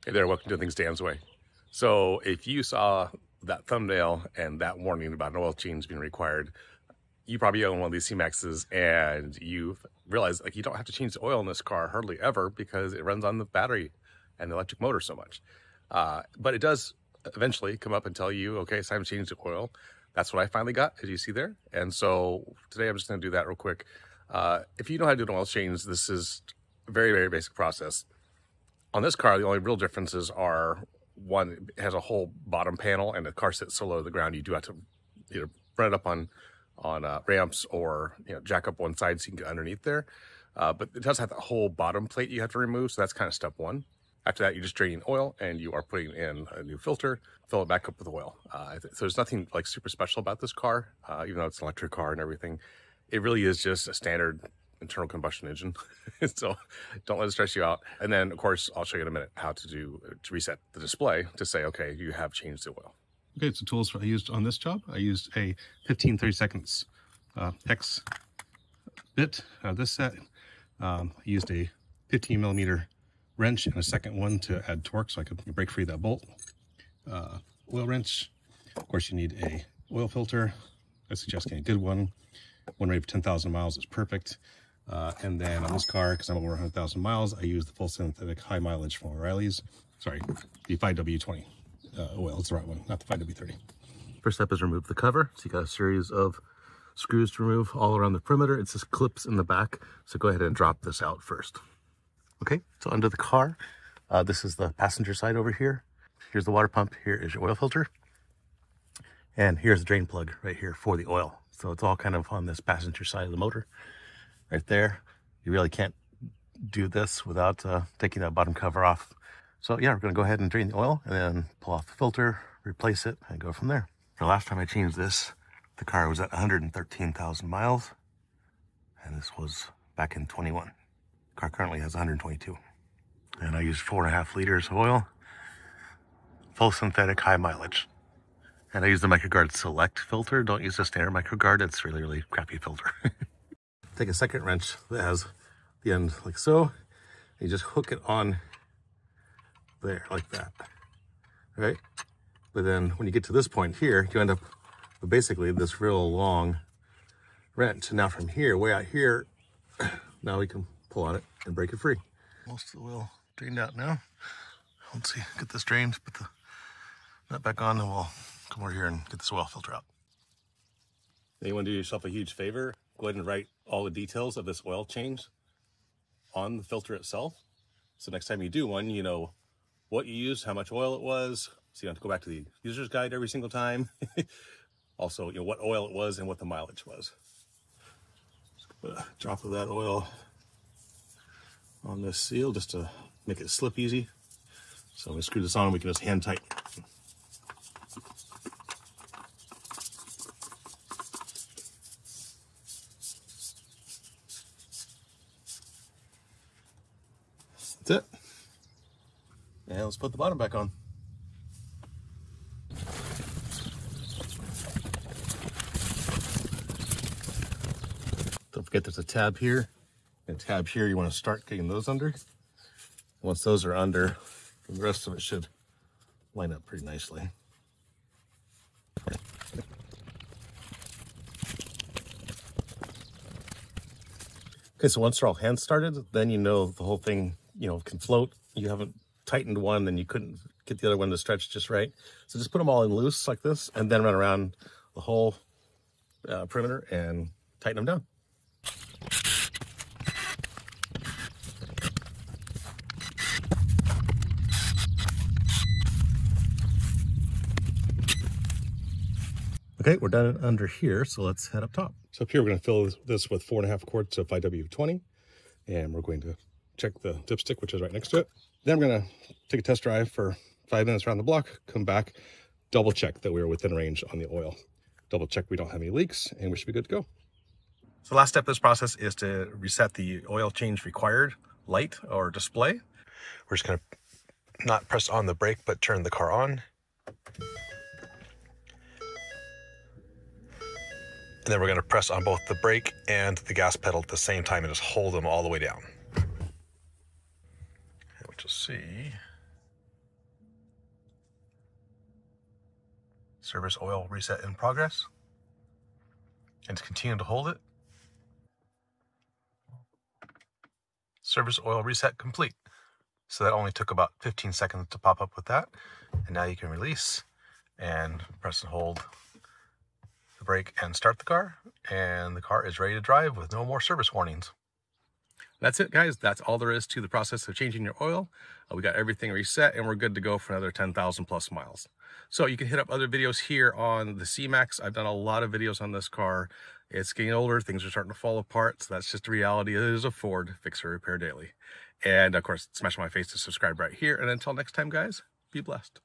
Hey there, welcome to Things Dan's Way. So if you saw that thumbnail and that warning about an oil change being required, you probably own one of these Cmaxes and you've realized like you don't have to change the oil in this car hardly ever because it runs on the battery and the electric motor so much. But it does eventually come up and tell you, okay, it's time to change the oil. That's what I finally got, as you see there. And so today I'm just going to do that real quick. If you know how to do an oil change, this is a very, very basic process. On this car, the only real differences are, one, it has a whole bottom panel and the car sits so low to the ground, you do have to either run it up on ramps or jack up one side so you can get underneath there. But it does have the whole bottom plate you have to remove, so that's kind of step one. After that, you're just draining oil and you are putting in a new filter, fill it back up with oil. So there's nothing like super special about this car, even though it's an electric car and everything. It really is just a standard internal combustion engine. So don't let it stress you out. And then of course, I'll show you in a minute how to reset the display to say, okay, you have changed the oil. Okay, so tools I used on this job. I used a 15-30 seconds hex bit out of this set. I used a 15 millimeter wrench and a second one to add torque so I could break free that bolt. Oil wrench. Of course, you need a oil filter. I suggest getting a good one. One rated for 10,000 miles is perfect. And then on this car, because I'm over 100,000 miles, I use the full synthetic high mileage from O'Reilly's. Sorry, the 5W20 oil. It's the right one, not the 5W30. First step is remove the cover. So you got a series of screws to remove all around the perimeter. It's just clips in the back. So go ahead and drop this out first. Okay, so under the car, this is the passenger side over here. Here's the water pump. Here is your oil filter. And here's the drain plug right here for the oil. So it's all kind of on this passenger side of the motor. Right there. You really can't do this without taking that bottom cover off. So yeah, we're going to go ahead and drain the oil and then pull off the filter, replace it, and go from there. The last time I changed this, the car was at 113,000 miles, and this was back in 21. The car currently has 122. And I used 4.5 liters of oil, full synthetic high mileage. And I use the MicroGuard Select filter. Don't use the standard MicroGuard. It's really, really crappy filter. Take a second wrench that has the end like so, and you just hook it on there like that, right? But then when you get to this point here, you end up with basically this real long wrench. And now from here, way out here, now we can pull on it and break it free. Most of the oil drained out now. Let's see, get this drained, put the nut back on, and we'll come over here and get this oil filter out. Now you want to do yourself a huge favor. Go ahead and write all the details of this oil change on the filter itself. So next time you do one, you know what you used, how much oil it was. So you don't have to go back to the user's guide every single time. Also, you know what oil it was and what the mileage was. Just put a drop of that oil on this seal just to make it slip easy. So we screw this on, we can just hand tighten. That's it. And let's put the bottom back on. Don't forget there's a tab here and a tab here. You want to start getting those under. Once those are under, the rest of it should line up pretty nicely. Okay, so once they're all hand started, then you know the whole thing can float. You haven't tightened one and you couldn't get the other one to stretch just right. So just put them all in loose like this and then run around the whole perimeter and tighten them down. Okay, we're done under here, so let's head up top. So up here, we're going to fill this with 4.5 quarts of 5W20, and we're going to check the dipstick, which is right next to it. Then we're going to take a test drive for 5 minutes around the block, come back, double check that we are within range on the oil. Double check we don't have any leaks, and we should be good to go. So the last step of this process is to reset the oil change required light or display. We're just going to not press on the brake, but turn the car on. And then we're going to press on both the brake and the gas pedal at the same time and just hold them all the way down. Okay, we'll just see. Service oil reset in progress. And to continue to hold it. Service oil reset complete. So that only took about 15 seconds to pop up with that. And now you can release and press and hold the brake and start the car. And the car is ready to drive with no more service warnings. That's it, guys. That's all there is to the process of changing your oil. We got everything reset and we're good to go for another 10,000 plus miles. So you can hit up other videos here on the Cmax. I've done a lot of videos on this car. It's getting older. Things are starting to fall apart. So that's just the reality. It is a Ford Fix or Repair Daily. And of course, smash my face to subscribe right here. And until next time, guys, be blessed.